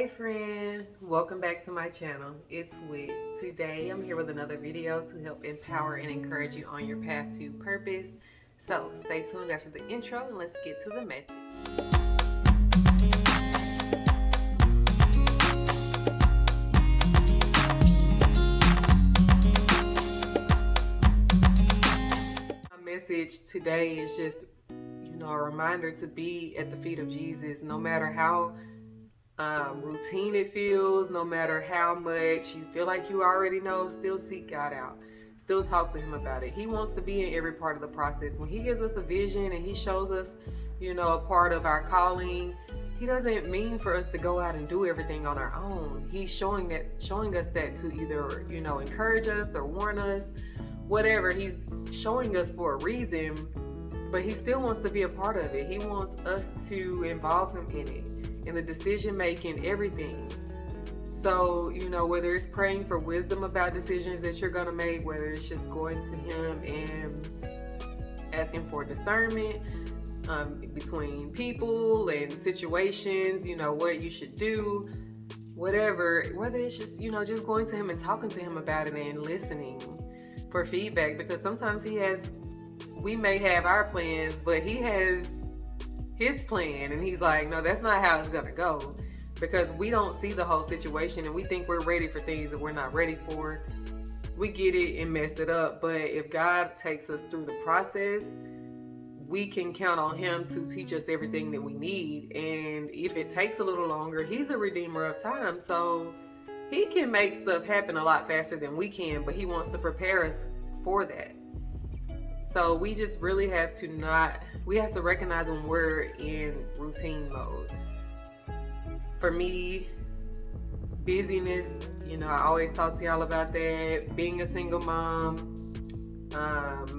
Hey friend, welcome back to my channel. It's Wick. Today I'm here with another video to help empower and encourage you on your path to purpose. So stay tuned after the intro and let's get to the message. My message today is just, a reminder to be at the feet of Jesus, no matter how routine it feels, no matter how much you feel like you already know. Still seek God out, still talk to him about it. He wants to be in every part of the process. When he gives us a vision and he shows us a part of our calling, he doesn't mean for us to go out and do everything on our own. He's showing us that to either encourage us or warn us, whatever. He's showing us for a reason, but he still wants to be a part of it. He wants us to involve him in it, in the decision making, everything. So, whether it's praying for wisdom about decisions that you're going to make, whether it's just going to him and asking for discernment between people and situations, what you should do, whatever, whether it's just, just going to him and talking to him about it and listening for feedback, because sometimes we may have our plans, but he has his plan, and he's like, no, that's not how it's gonna go, because we don't see the whole situation and we think we're ready for things that we're not ready for. We get it and mess it up. But if God takes us through the process, we can count on him to teach us everything that we need. And if it takes a little longer, he's a redeemer of time, so he can make stuff happen a lot faster than we can, but he wants to prepare us for that. So we just really have to recognize when we're in routine mode. For me, busyness, I always talk to y'all about that. Being a single mom,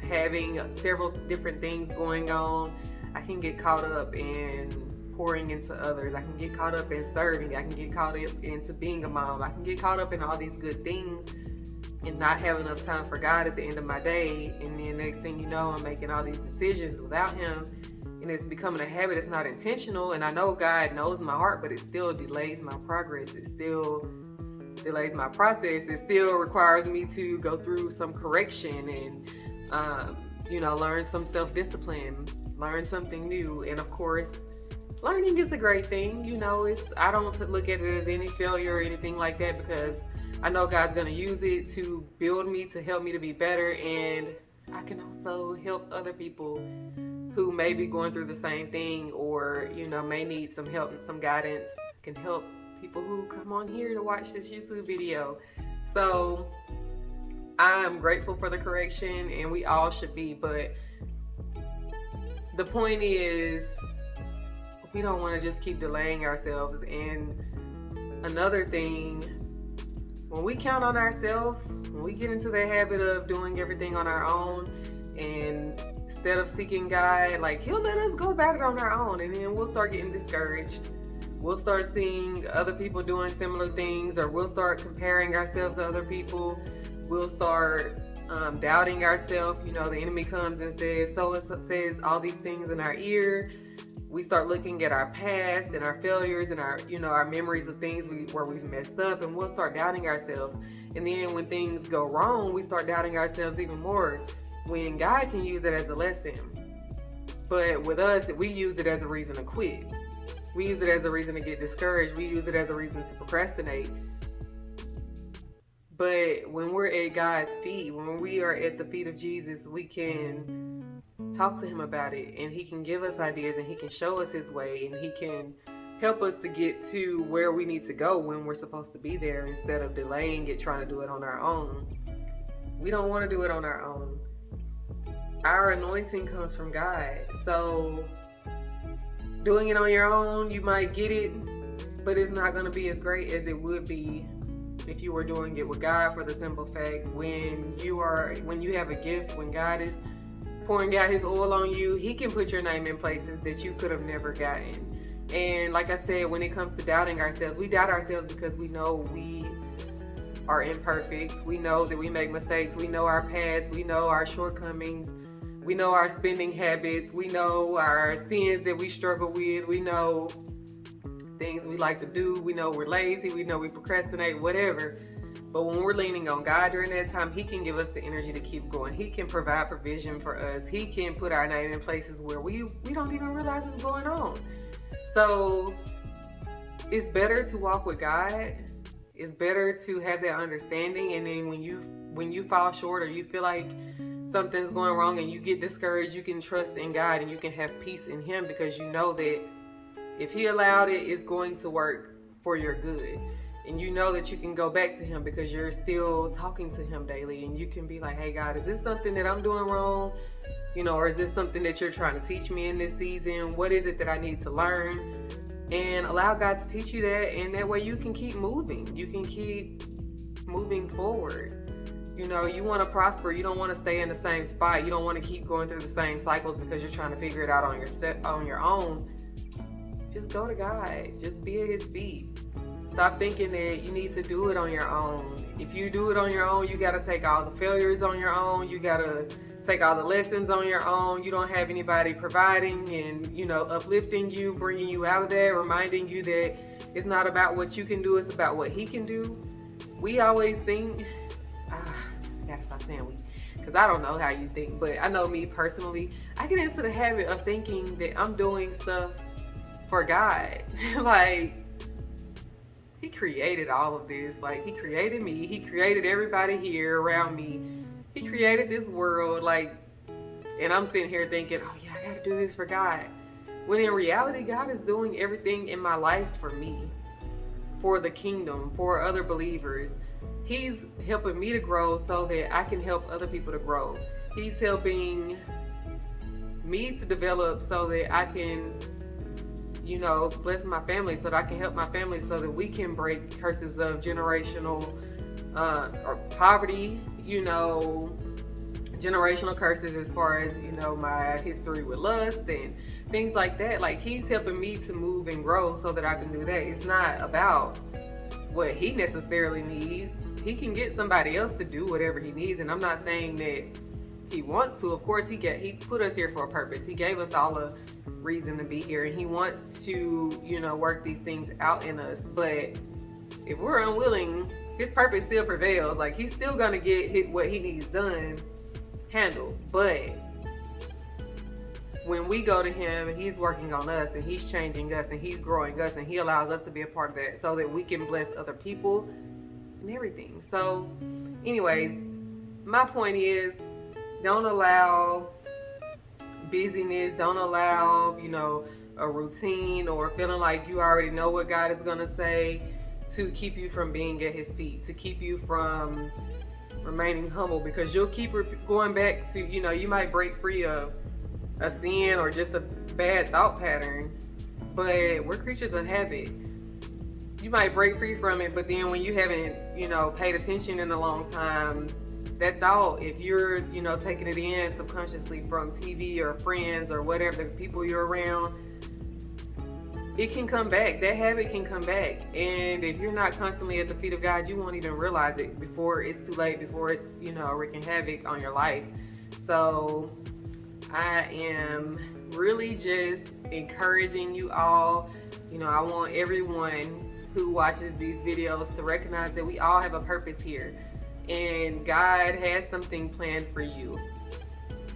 having several different things going on, I can get caught up in pouring into others. I can get caught up in serving. I can get caught up into being a mom. I can get caught up in all these good things and not have enough time for God at the end of my day. And then next thing you know, I'm making all these decisions without him, and it's becoming a habit. It's not intentional, and I know God knows my heart, but it still delays my progress. It still delays my process. It still requires me to go through some correction and learn some self-discipline, learn something new. And of course, learning is a great thing. I don't look at it as any failure or anything like that, because I know God's going to use it to build me, to help me to be better. And I can also help other people who may be going through the same thing, or, may need some help and some guidance. I can help people who come on here to watch this YouTube video. So I'm grateful for the correction, and we all should be. But the point is, we don't want to just keep delaying ourselves. And another thing, when we count on ourselves, when we get into the habit of doing everything on our own, and instead of seeking God, he'll let us go about it on our own, and then we'll start getting discouraged. We'll start seeing other people doing similar things, or we'll start comparing ourselves to other people. We'll start doubting ourselves. The enemy comes and says all these things in our ear. We start looking at our past and our failures and our memories of things where we've messed up, and we'll start doubting ourselves. And then when things go wrong, we start doubting ourselves even more, when God can use it as a lesson. But with us, we use it as a reason to quit. We use it as a reason to get discouraged. We use it as a reason to procrastinate. But when we're at God's feet, when we are at the feet of Jesus, we can talk to him about it, and he can give us ideas, and he can show us his way, and he can help us to get to where we need to go when we're supposed to be there, instead of delaying it, trying to do it on our own. We don't want to do it on our own. Our anointing comes from God. So doing it on your own, you might get it, but it's not going to be as great as it would be if you were doing it with God, for the simple fact, when you have a gift, when God is pouring out his oil on you, he can put your name in places that you could have never gotten. And like I said, when it comes to doubting ourselves, we doubt ourselves because we know we are imperfect. We know that we make mistakes. We know our past. We know our shortcomings. We know our spending habits. We know our sins that we struggle with. We know things we like to do. We know we're lazy, we know we procrastinate, whatever. But when we're leaning on God during that time, He can give us the energy to keep going. He can provide provision for us. He can put our name in places where we don't even realize it's going on. So it's better to walk with God. It's better to have that understanding. And then when you fall short or you feel like something's going wrong and you get discouraged, you can trust in God and you can have peace in Him, because you know that if He allowed it, it's going to work for your good. And you know that you can go back to Him because you're still talking to Him daily, and you can be like, hey God, is this something that I'm doing wrong? Or is this something that you're trying to teach me in this season? What is it that I need to learn? And allow God to teach you that, and that way you can keep moving. You can keep moving forward. You want to prosper. You don't want to stay in the same spot. You don't want to keep going through the same cycles because you're trying to figure it out on your own. Just go to God. Just be at His feet. Stop thinking that you need to do it on your own. If you do it on your own, you got to take all the failures on your own. You got to take all the lessons on your own. You don't have anybody providing and, uplifting you, bringing you out of there, reminding you that it's not about what you can do, it's about what He can do. We always think, I got to stop saying we, because I don't know how you think, but I know me personally, I get into the habit of thinking that I'm doing stuff for God. Like, He created all of this. Like, He created me. He created everybody here around me. He created this world. And I'm sitting here thinking, oh yeah, I gotta do this for God. When in reality, God is doing everything in my life for me, for the kingdom, for other believers. He's helping me to grow so that I can help other people to grow. He's helping me to develop so that I can bless my family, so that I can help my family, so that we can break curses of generational or poverty, generational curses as far as, my history with lust and things like that. Like, He's helping me to move and grow so that I can do that. It's not about what He necessarily needs. He can get somebody else to do whatever He needs. And I'm not saying that He wants to. Of course, He put us here for a purpose. He gave us all a reason to be here, and He wants to, work these things out in us. But if we're unwilling, His purpose still prevails. Like, He's still gonna get what He needs done, handled. But when we go to Him and He's working on us and He's changing us and He's growing us and He allows us to be a part of that so that we can bless other people and everything. So anyways, my point is, don't allow busyness, don't allow, a routine or feeling like you already know what God is going to say to keep you from being at His feet, to keep you from remaining humble, because you'll keep going back to, you might break free of a sin or just a bad thought pattern, but we're creatures of habit. You might break free from it, but then when you haven't, paid attention in a long time, that thought, if you're, taking it in subconsciously from TV or friends or whatever, the people you're around, it can come back. That habit can come back. And if you're not constantly at the feet of God, you won't even realize it before it's too late, before it's, wreaking havoc on your life. So I am really just encouraging you all. I want everyone who watches these videos to recognize that we all have a purpose here. And God has something planned for you.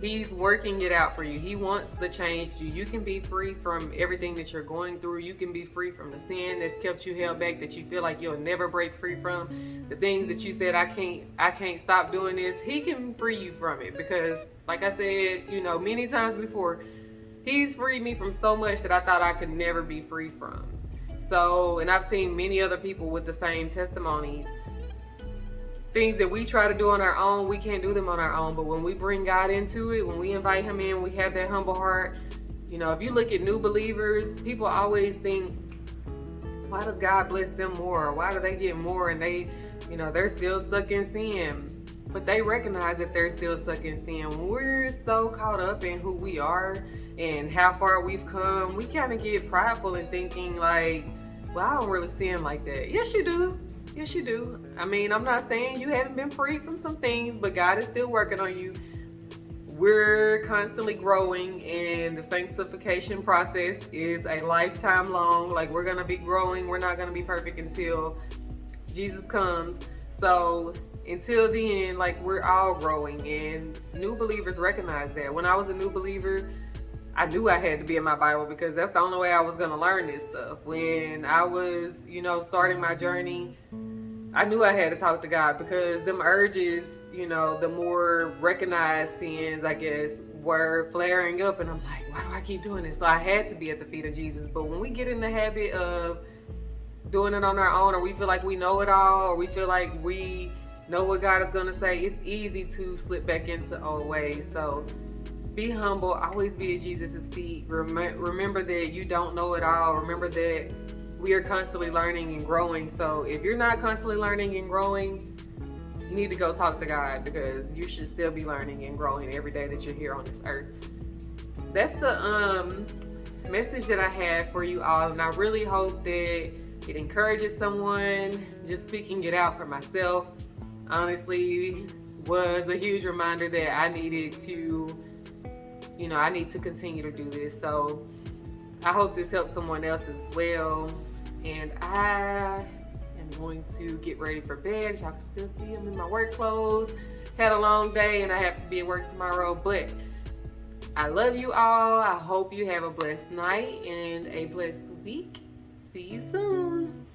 He's working it out for you. He wants to change you. You can be free from everything that you're going through. You can be free from the sin that's kept you held back, that you feel like you'll never break free from. The things that you said, I can't stop doing this. He can free you from it, because like I said, many times before, He's freed me from so much that I thought I could never be free from. So, and I've seen many other people with the same testimonies. Things that we try to do on our own, we can't do them on our own. But when we bring God into it, when we invite Him in, we have that humble heart. If you look at new believers, people always think, why does God bless them more? Why do they get more and they're still stuck in sin? But they recognize that they're still stuck in sin. When we're so caught up in who we are and how far we've come, we kind of get prideful in thinking like, well, I don't really sin like that. Yes, you do. Yes, you do. I mean, I'm not saying you haven't been freed from some things, but God is still working on you. we're constantly growing, and the sanctification process is a lifetime long. Like, we're gonna be growing. We're not gonna be perfect until Jesus comes. So until then, like, we're all growing, and new believers recognize that. When I was a new believer, I knew I had to be in my Bible because that's the only way I was going to learn this stuff. When I was, starting my journey, I knew I had to talk to God, because them urges, the more recognized sins, I guess, were flaring up, and I'm like, why do I keep doing this? So I had to be at the feet of Jesus. But when we get in the habit of doing it on our own, or we feel like we know it all, or we feel like we know what God is going to say, it's easy to slip back into old ways. So be humble, always be at Jesus' feet. Remember that you don't know it all. Remember that we are constantly learning and growing. So if you're not constantly learning and growing, you need to go talk to God, because you should still be learning and growing every day that you're here on this earth. That's the message that I have for you all, and I really hope that it encourages someone. Just speaking it out for myself, honestly, was a huge reminder that I needed to, I need to continue to do this. So I hope this helps someone else as well. And I am going to get ready for bed. Y'all can still see I'm in my work clothes. Had a long day and I have to be at work tomorrow, but I love you all. I hope you have a blessed night and a blessed week. See you soon.